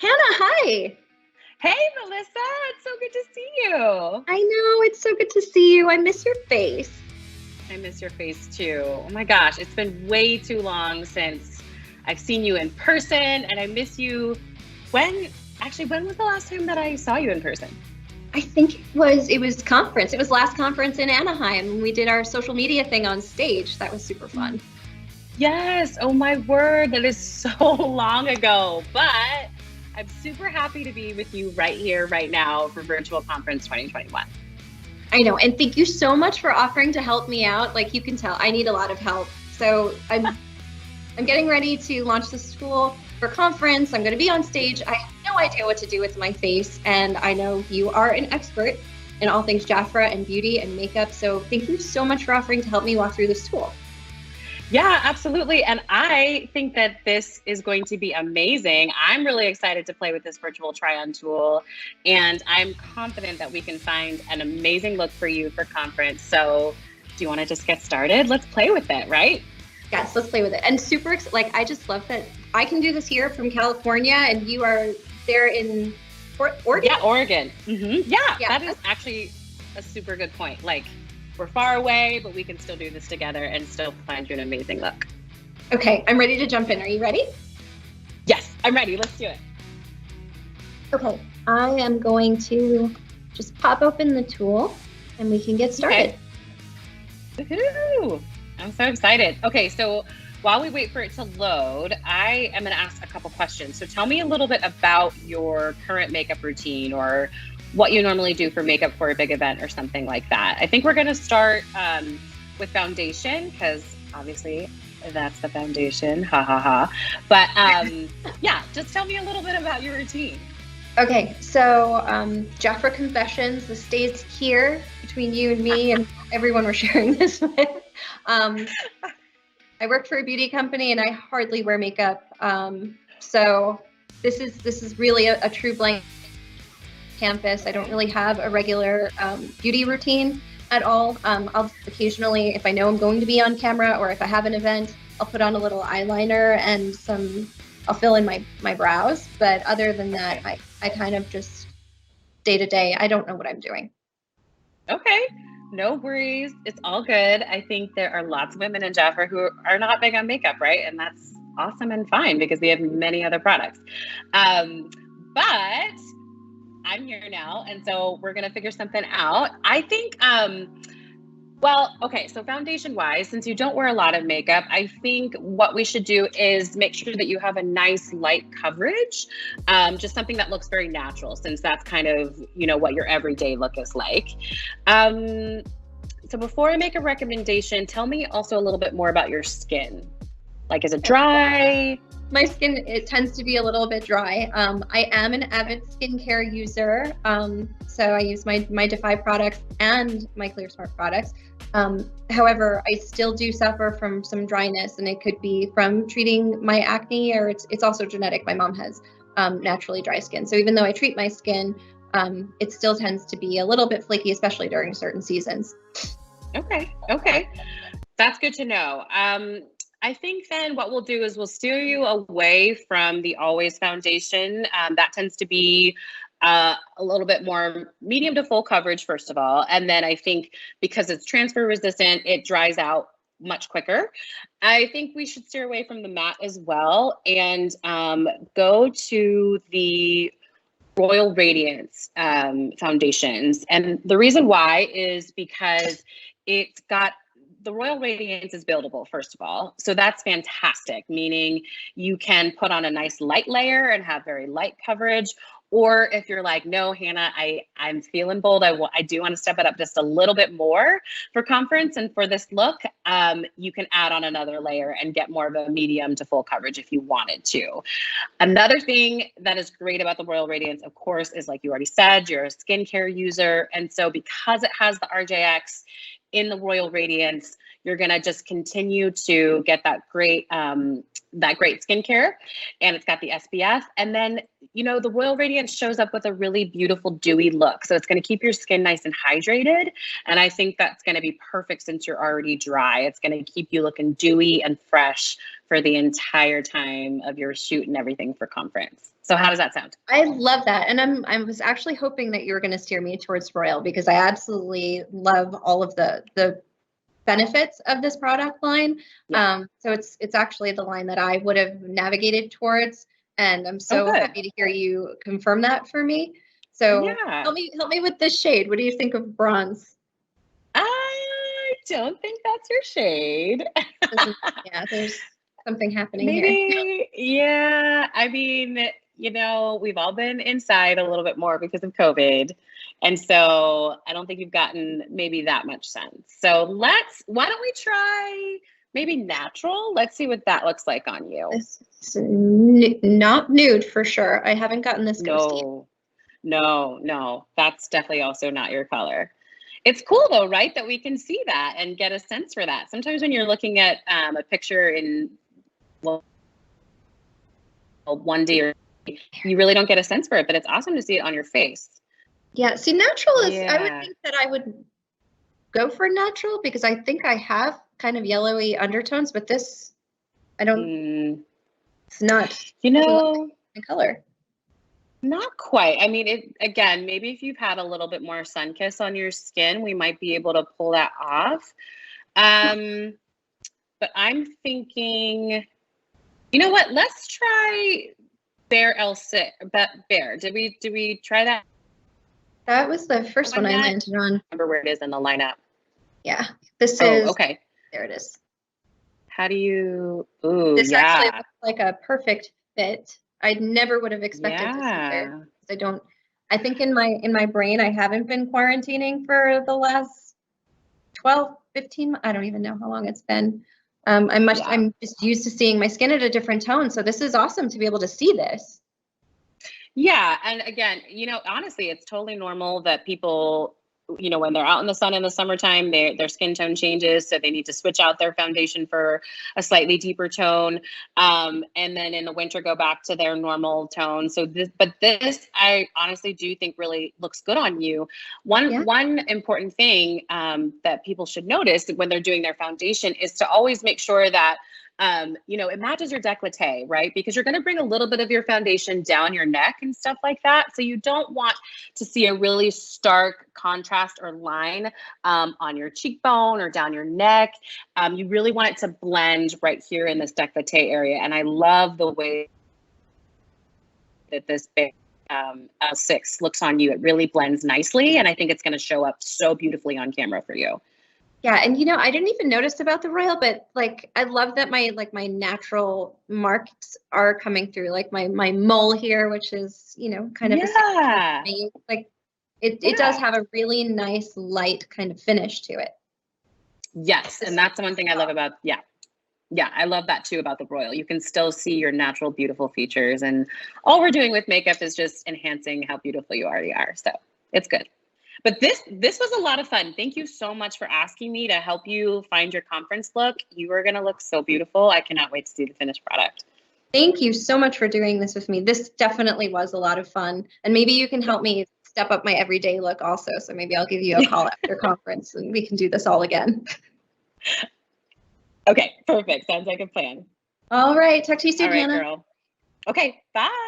Hannah, hi. Hey, Melissa, it's so good to see you. I know, it's so good to see you. I miss your face. I miss your face too. Oh my gosh, it's been way too long since I've seen you in person, and I miss you. When was the last time that I saw you in person? I think it was conference. It was last conference in Anaheim. We did our social media thing on stage. That was super fun. Yes, oh my word, that is so long ago. But I'm super happy to be with you right here, right now for Virtual Conference 2021. I know, and thank you so much for offering to help me out. Like you can tell, I need a lot of help. So I'm getting ready to launch the school for conference. I'm going to be on stage. I have no idea what to do with my face, and I know you are an expert in all things JAFRA and beauty and makeup. So thank you so much for offering to help me walk through this tool. Yeah, absolutely. And I think that this is going to be amazing. I'm really excited to play with this virtual try-on tool, and I'm confident that we can find an amazing look for you for conference. So do you want to just get started? Let's play with it, right? Yes, let's play with it. And I just love that I can do this here from California and you are there in Oregon? Yeah, Oregon. Yeah, Yeah. that is actually a super good point. Like, we're far away, but we can still do this together and still find you an amazing look. Okay, I'm ready to jump in. Are you ready? Yes, I'm ready. Let's do it. Okay, I am going to just pop open the tool and we can get started. Okay. Woohoo! I'm so excited. Okay, so while we wait for it to load, I am going to ask a couple questions. So tell me a little bit about your current makeup routine or what you normally do for makeup for a big event or something like that. I think we're going to start with foundation because obviously that's the foundation. Ha ha ha. But yeah, just tell me a little bit about your routine. Okay, so JAFRA Confessions, this stays here between you and me and everyone we're sharing this with. I work for a beauty company and I hardly wear makeup. So this is really a true blank canvas. I don't really have a regular beauty routine at all. I'll occasionally, if I know I'm going to be on camera or if I have an event, I'll put on a little eyeliner and I'll fill in my brows. But other than that, I kind of just day to day, I don't know what I'm doing. Okay, no worries. It's all good. I think there are lots of women in JAFRA who are not big on makeup, right? And that's awesome and fine because we have many other products. But I'm here now, and so we're gonna figure something out. I think, well, okay, so foundation-wise, since you don't wear a lot of makeup, I think what we should do is make sure that you have a nice light coverage, just something that looks very natural, since that's kind of, what your everyday look is like. So before I make a recommendation, tell me also a little bit more about your skin. Like, is it dry? My skin, it tends to be a little bit dry. I am an avid skincare user. So I use my Defy products and my Clear Smart products. However, I still do suffer from some dryness, and it could be from treating my acne, or it's also genetic. My mom has naturally dry skin. So even though I treat my skin, it still tends to be a little bit flaky, especially during certain seasons. Okay. That's good to know. I think then what we'll do is we'll steer you away from the Always foundation. That tends to be a little bit more medium to full coverage, first of all. And then I think because it's transfer resistant, it dries out much quicker. I think we should steer away from the matte as well and go to the Royal Radiance foundations. And the reason why is because it's got the Royal Radiance is buildable, first of all. So that's fantastic, meaning you can put on a nice light layer and have very light coverage. Or if you're like, no, Hannah, I'm feeling bold. I do want to step it up just a little bit more for conference and for this look, you can add on another layer and get more of a medium to full coverage if you wanted to. Another thing that is great about the Royal Radiance, of course, is like you already said, you're a skincare user. And so because it has the RJX in the Royal Radiance, you're going to just continue to get that great that great skincare, and it's got the SPF. And then, the Royal Radiance shows up with a really beautiful dewy look. So it's going to keep your skin nice and hydrated. And I think that's going to be perfect since you're already dry. It's going to keep you looking dewy and fresh for the entire time of your shoot and everything for conference. So how does that sound? I love that. And I was actually hoping that you were going to steer me towards Royal, because I absolutely love all of the benefits of this product line. Yeah. So it's actually the line that I would have navigated towards. And I'm so happy to hear you confirm that for me. So help me with this shade. What do you think of bronze? I don't think that's your shade. Yeah, there's something happening Maybe, here. Yeah. I mean, we've all been inside a little bit more because of COVID. And so I don't think you've gotten maybe that much sense. So why don't we try maybe natural? Let's see what that looks like on you. It's not nude for sure. I haven't gotten this ghosty. No. That's definitely also not your color. It's cool though, right? That we can see that and get a sense for that. Sometimes when you're looking at a picture in 1D, you really don't get a sense for it, but it's awesome to see it on your face. Yeah, see, natural is, I would think that I would go for natural because I think I have kind of yellowy undertones, but this, I don't, it's not, my color. Not quite. I mean, again, maybe if you've had a little bit more sun kiss on your skin, we might be able to pull that off. But I'm thinking, you know what? Let's try Bear L6. Bear. Did we try that? That was the first one I landed on. Remember where it is in the lineup? Yeah. This is okay. There it is. How do you? Ooh, this actually looks like a perfect fit. I never would have expected to see there. I think in my brain I haven't been quarantining for the last 12, 15, I don't even know how long it's been. I'm just used to seeing my skin at a different tone. So this is awesome to be able to see this. Yeah. And again, honestly, it's totally normal that people, when they're out in the sun in the summertime, their skin tone changes. So they need to switch out their foundation for a slightly deeper tone. And then in the winter, go back to their normal tone. So this, I honestly do think really looks good on you. One important thing that people should notice when they're doing their foundation is to always make sure that it matches your décolleté, right? Because you're going to bring a little bit of your foundation down your neck and stuff like that. So you don't want to see a really stark contrast or line on your cheekbone or down your neck. You really want it to blend right here in this décolleté area. And I love the way that this L6 looks on you. It really blends nicely. And I think it's going to show up so beautifully on camera for you. Yeah, and I didn't even notice about the Royal, but I love that my natural marks are coming through, like my mole here, which is kind of the same thing. It does have a really nice light kind of finish to it. Yes, and that's the one thing I love about I love that too about the Royal. You can still see your natural beautiful features, and all we're doing with makeup is just enhancing how beautiful you already are. So it's good. But this was a lot of fun. Thank you so much for asking me to help you find your conference look. You are going to look so beautiful. I cannot wait to see the finished product. Thank you so much for doing this with me. This definitely was a lot of fun. And maybe you can help me step up my everyday look also. So maybe I'll give you a call after conference and we can do this all again. Okay, perfect. Sounds like a plan. All right. Talk to you soon, all right, Hannah. Girl. Okay, bye.